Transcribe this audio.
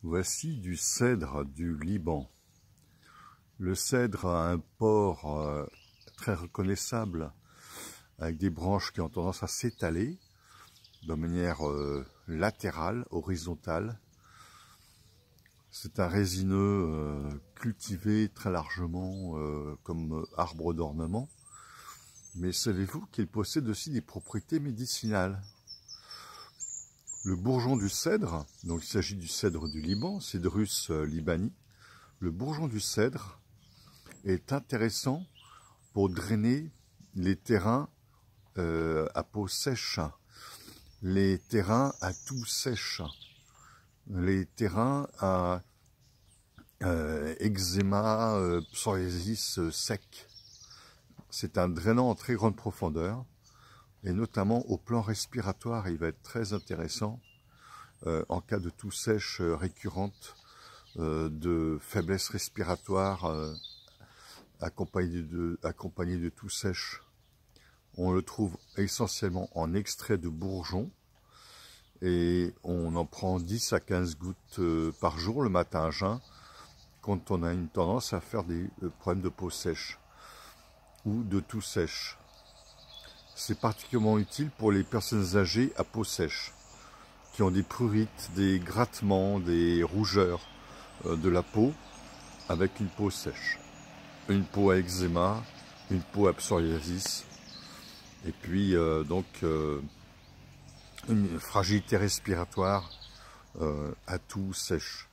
Voici du cèdre du Liban. Le cèdre a un port très reconnaissable, avec des branches qui ont tendance à s'étaler de manière latérale, horizontale. C'est un résineux cultivé très largement comme arbre d'ornement. Mais savez-vous qu'il possède aussi des propriétés médicinales? Le bourgeon du cèdre, donc il s'agit du cèdre du Liban, Cedrus libani. Le bourgeon du cèdre est intéressant pour drainer les terrains à peau sèche, les terrains à toux sèche, les terrains à eczéma, psoriasis sec. C'est un drainant en très grande profondeur. Et notamment au plan respiratoire, il va être très intéressant en cas de toux sèche récurrente, de faiblesse respiratoire accompagnée de toux sèche. On le trouve essentiellement en extrait de bourgeon et on en prend 10 à 15 gouttes par jour le matin à jeun quand on a une tendance à faire des problèmes de peau sèche ou de toux sèche. C'est particulièrement utile pour les personnes âgées à peau sèche, qui ont des prurites, des grattements, des rougeurs de la peau, avec une peau sèche. Une peau à eczéma, une peau à psoriasis, et puis une fragilité respiratoire à toux sèche.